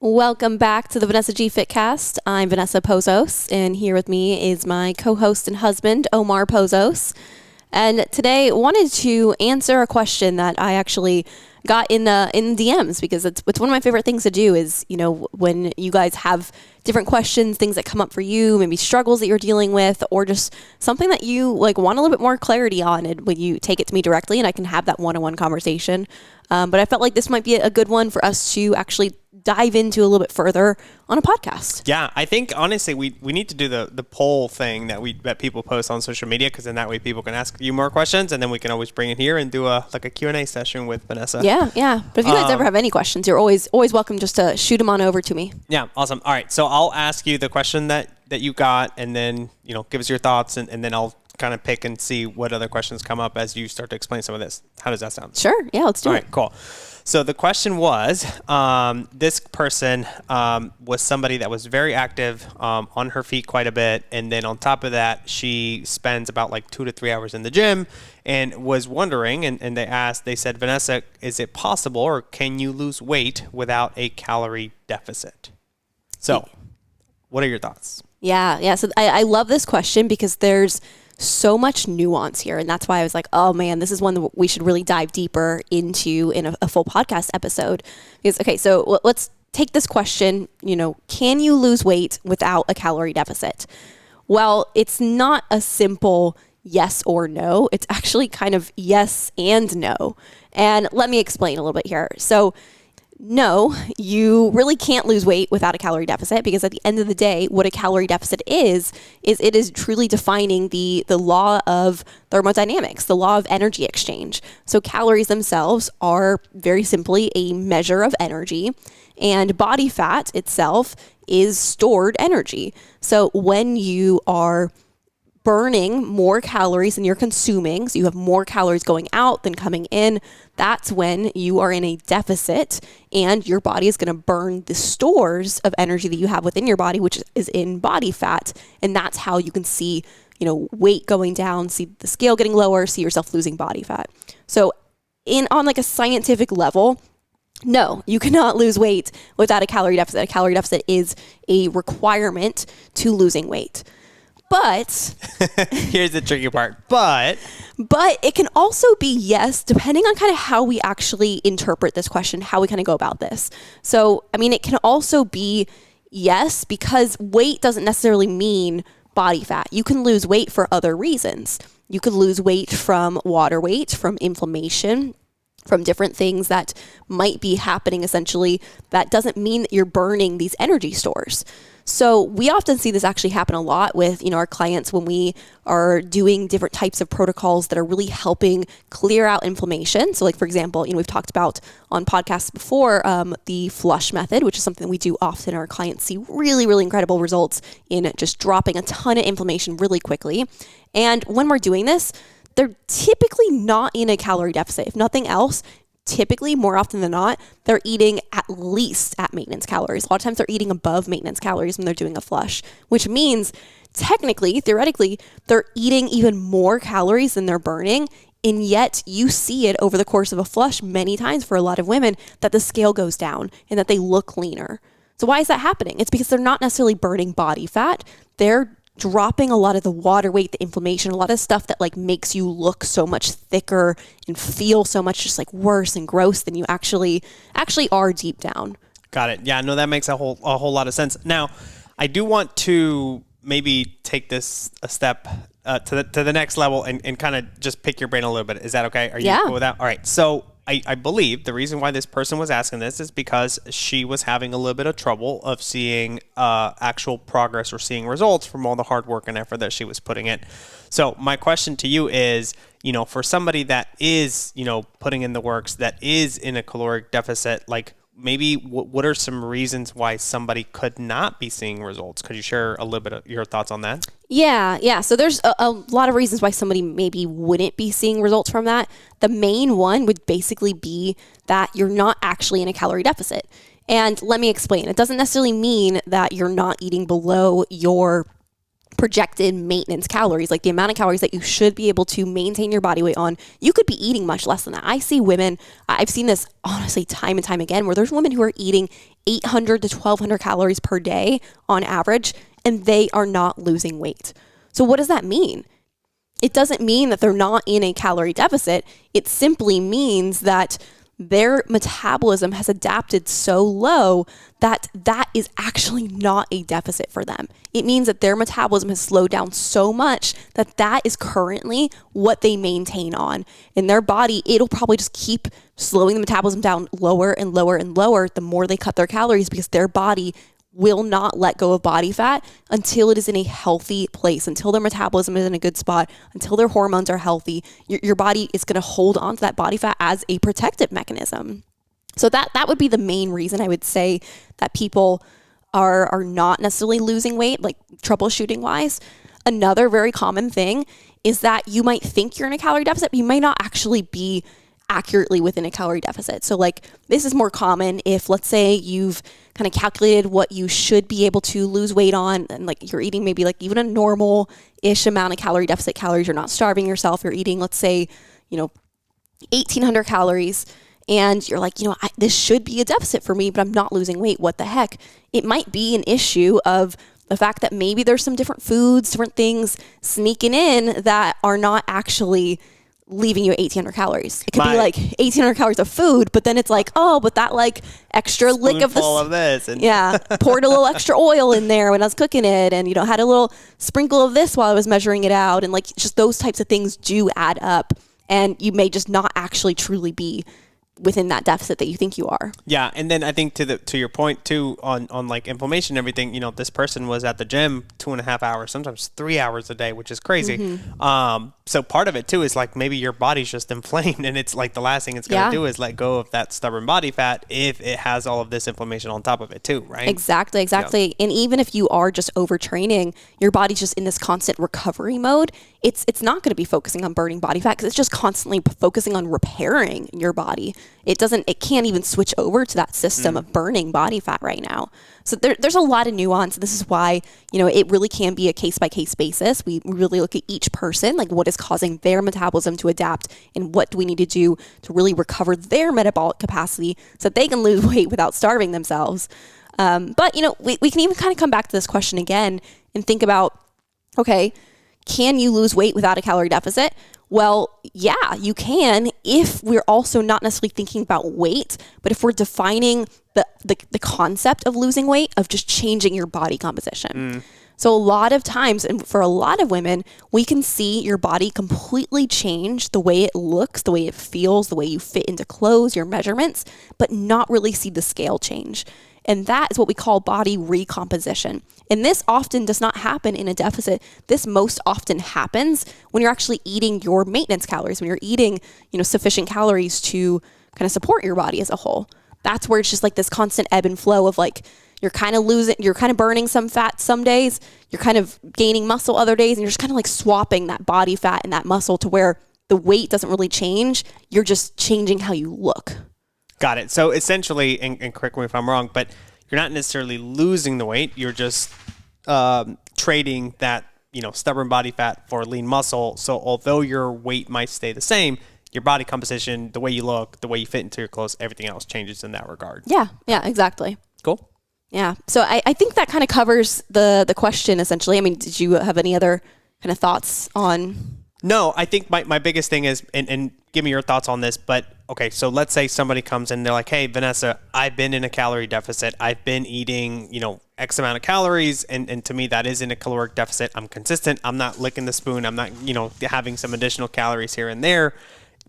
Welcome back to the Vanessa G Fitcast. I'm Vanessa Pozos, and here with me is my co-host and husband, Omar Pozos. And today, I wanted to answer a question that I actually got in DMs, because it's one of my favorite things to do is, when you guys have different questions, things that come up for you, maybe struggles that you're dealing with, or just something that you want a little bit more clarity on, and when you take it to me directly and I can have that one-on-one conversation. But I felt like this might be a good one for us to actually dive into a little bit further on a podcast. Yeah, I think honestly we need to do the poll thing that people post on social media, because then that way people can ask you more questions, and then we can always bring it here and do a Q&A session with Vanessa. Yeah. But if you guys ever have any questions, you're always welcome just to shoot them on over to me. Yeah, awesome. All right, so I'll ask you the question that you got, and then give us your thoughts, and then I'll kind of pick and see what other questions come up as you start to explain some of this. How does that sound? Sure. Yeah, let's do it. All right, cool. So the question was, this person was somebody that was very active on her feet quite a bit. And then on top of that, she spends about 2 to 3 hours in the gym, and was wondering, and they said, Vanessa, is it possible, or can you lose weight without a calorie deficit? So what are your thoughts? Yeah. So I love this question because there's so much nuance here. And that's why I was like, oh man, this is one that we should really dive deeper into in a full podcast episode. Because, okay, so let's take this question, can you lose weight without a calorie deficit? Well, it's not a simple yes or no. It's actually kind of yes and no. And let me explain a little bit here. So no, you really can't lose weight without a calorie deficit, because at the end of the day, what a calorie deficit is it is truly defining the law of thermodynamics, the law of energy exchange. So calories themselves are very simply a measure of energy, and body fat itself is stored energy. So when you are burning more calories than you're consuming, so you have more calories going out than coming in, that's when you are in a deficit, and your body is going to burn the stores of energy that you have within your body, which is in body fat. And that's how you can see, weight going down, see the scale getting lower, see yourself losing body fat. So on a scientific level, no, you cannot lose weight without a calorie deficit. A calorie deficit is a requirement to losing weight. But here's the tricky part. But it can also be yes, depending on kind of how we actually interpret this question, how we kind of go about this. So, it can also be yes, because weight doesn't necessarily mean body fat. You can lose weight for other reasons. You could lose weight from water weight, from inflammation, from different things that might be happening essentially. That doesn't mean that you're burning these energy stores. So we often see this actually happen a lot with, our clients when we are doing different types of protocols that are really helping clear out inflammation. So for example, we've talked about on podcasts before, the flush method, which is something we do often. Our clients see really, really incredible results in just dropping a ton of inflammation really quickly. And when we're doing this, they're typically not in a calorie deficit. If nothing else, typically, more often than not, they're eating at least at maintenance calories. A lot of times they're eating above maintenance calories when they're doing a flush, which means technically, theoretically, they're eating even more calories than they're burning. And yet you see it over the course of a flush many times for a lot of women that the scale goes down and that they look leaner. So why is that happening? It's because they're not necessarily burning body fat. They're dropping a lot of the water weight, the inflammation, a lot of stuff that makes you look so much thicker and feel so much just worse and gross than you actually are deep down. Got it. Yeah, no, that makes a whole lot of sense. Now, I do want to maybe take this a step to the next level and kind of just pick your brain a little bit. Is that okay? Are you cool with that? All right. So I believe the reason why this person was asking this is because she was having a little bit of trouble of seeing actual progress or seeing results from all the hard work and effort that she was putting in. So my question to you is, for somebody that is, putting in the works, that is in a caloric deficit, maybe what are some reasons why somebody could not be seeing results? Could you share a little bit of your thoughts on that? Yeah. So there's a lot of reasons why somebody maybe wouldn't be seeing results from that. The main one would basically be that you're not actually in a calorie deficit. And let me explain. It doesn't necessarily mean that you're not eating below your projected maintenance calories, like the amount of calories that you should be able to maintain your body weight on. You could be eating much less than that. I see women, I've seen this honestly time and time again, where there's women who are eating 800 to 1200 calories per day on average, and they are not losing weight. So what does that mean? It doesn't mean that they're not in a calorie deficit. It simply means that their metabolism has adapted so low that that is actually not a deficit for them. It means that their metabolism has slowed down so much that that is currently what they maintain on. In their body, it'll probably just keep slowing the metabolism down lower and lower and lower the more they cut their calories, because their body will not let go of body fat until it is in a healthy place, until their metabolism is in a good spot, until their hormones are healthy. Your body is going to hold on to that body fat as a protective mechanism. So that would be the main reason I would say that people are not necessarily losing weight, like troubleshooting wise. Another very common thing is that you might think you're in a calorie deficit, but you might not actually be accurately within a calorie deficit. So like this is more common if, let's say, you've kind of calculated what you should be able to lose weight on, and like you're eating maybe like even a normal-ish amount of calorie deficit calories. You're not starving yourself. You're eating, let's say, 1,800 calories, and you're like, this should be a deficit for me, but I'm not losing weight. What the heck? It might be an issue of the fact that maybe there's some different foods, different things sneaking in that are not actually leaving you 1,800 calories. It could be like 1,800 calories of food, but then it's like, oh, but that like extra lick of this, and poured a little extra oil in there when I was cooking it, and had a little sprinkle of this while I was measuring it out, and like just those types of things do add up, and you may just not actually truly be within that deficit that you think you are. Yeah, and then I think to your point too on like inflammation and everything, this person was at the gym 2.5 hours, sometimes 3 hours a day, which is crazy. Mm-hmm. So part of it too is like maybe your body's just inflamed, and it's like the last thing it's going to do is let go of that stubborn body fat if it has all of this inflammation on top of it too, right? Exactly. Yeah. And even if you are just overtraining, your body's just in this constant recovery mode. It's not going to be focusing on burning body fat because it's just constantly focusing on repairing your body. It can't even switch over to that system of burning body fat right now. So there's a lot of nuance. This is why, it really can be a case-by-case basis. We really look at each person, like what is causing their metabolism to adapt and what do we need to do to really recover their metabolic capacity so that they can lose weight without starving themselves. But, we can even kind of come back to this question again and think about, okay, can you lose weight without a calorie deficit? Well, yeah, you can if we're also not necessarily thinking about weight, but if we're defining the concept of losing weight, of just changing your body composition. So a lot of times, and for a lot of women, we can see your body completely change the way it looks, the way it feels, the way you fit into clothes, your measurements, but not really see the scale change. And that is what we call body recomposition. And this often does not happen in a deficit. This most often happens when you're actually eating your maintenance calories, when you're eating, sufficient calories to kind of support your body as a whole. That's where it's just like this constant ebb and flow of like, you're kind of burning some fat some days, you're kind of gaining muscle other days, and you're just kind of like swapping that body fat and that muscle to where the weight doesn't really change. You're just changing how you look. Got it. So essentially, and correct me if I'm wrong, but you're not necessarily losing the weight. You're just trading that, stubborn body fat for lean muscle. So although your weight might stay the same, your body composition, the way you look, the way you fit into your clothes, everything else changes in that regard. Yeah, exactly. Cool. Yeah. So I think that kind of covers the question essentially. I mean, did you have any other kind of thoughts on? No, I think my biggest thing is, and give me your thoughts on this, but okay, so let's say somebody comes in, they're like, hey, Vanessa, I've been in a calorie deficit. I've been eating, X amount of calories, and to me, that is in a caloric deficit. I'm consistent. I'm not licking the spoon. I'm not, having some additional calories here and there,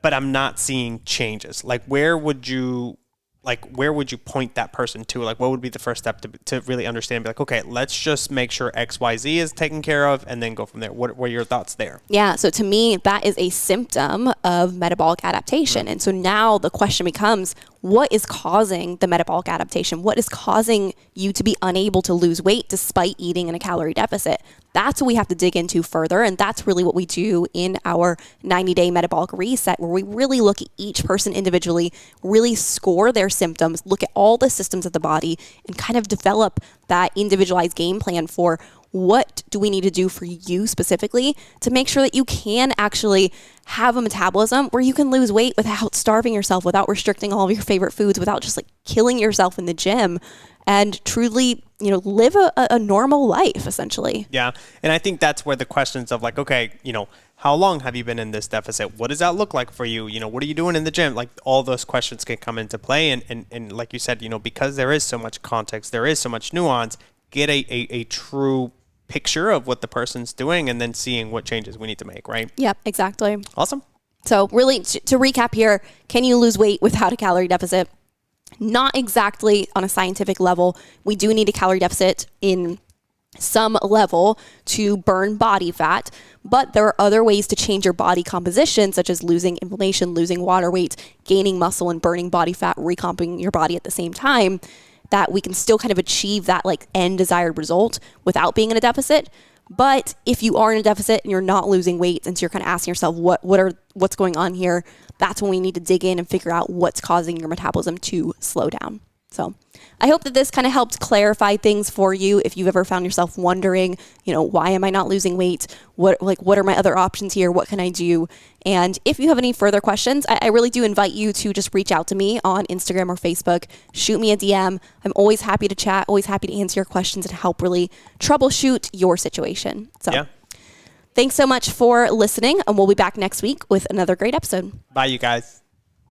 but I'm not seeing changes. Like, where would you point that person to? Like, what would be the first step to really understand? Be like, okay, let's just make sure XYZ is taken care of, and then go from there. What are your thoughts there? Yeah. So to me, that is a symptom of metabolic adaptation. And so now the question becomes, what is causing the metabolic adaptation? What is causing you to be unable to lose weight despite eating in a calorie deficit? That's what we have to dig into further. And that's really what we do in our 90-day metabolic reset, where we really look at each person individually, really score their symptoms, look at all the systems of the body, and kind of develop that individualized game plan for what do we need to do for you specifically to make sure that you can actually have a metabolism where you can lose weight without starving yourself, without restricting all of your favorite foods, without just like killing yourself in the gym, and truly, live a normal life, essentially. Yeah. And I think that's where the questions of like, okay, how long have you been in this deficit? What does that look like for you? What are you doing in the gym? Like all those questions can come into play. And like you said, because there is so much context, there is so much nuance, get a true picture of what the person's doing and then seeing what changes we need to make, right? Yep, exactly. Awesome. So really, to recap here, can you lose weight without a calorie deficit? Not exactly on a scientific level. We do need a calorie deficit in some level to burn body fat, but there are other ways to change your body composition, such as losing inflammation, losing water weight, gaining muscle, and burning body fat, recomping your body at the same time, that we can still kind of achieve that like end desired result without being in a deficit. But if you are in a deficit and you're not losing weight, and so you're kind of asking yourself what's going on here, that's when we need to dig in and figure out what's causing your metabolism to slow down. So I hope that this kind of helped clarify things for you. If you've ever found yourself wondering, why am I not losing weight? What are my other options here? What can I do? And if you have any further questions, I really do invite you to just reach out to me on Instagram or Facebook. Shoot me a DM. I'm always happy to chat, always happy to answer your questions and help really troubleshoot your situation. So yeah. Thanks so much for listening, and we'll be back next week with another great episode. Bye, you guys.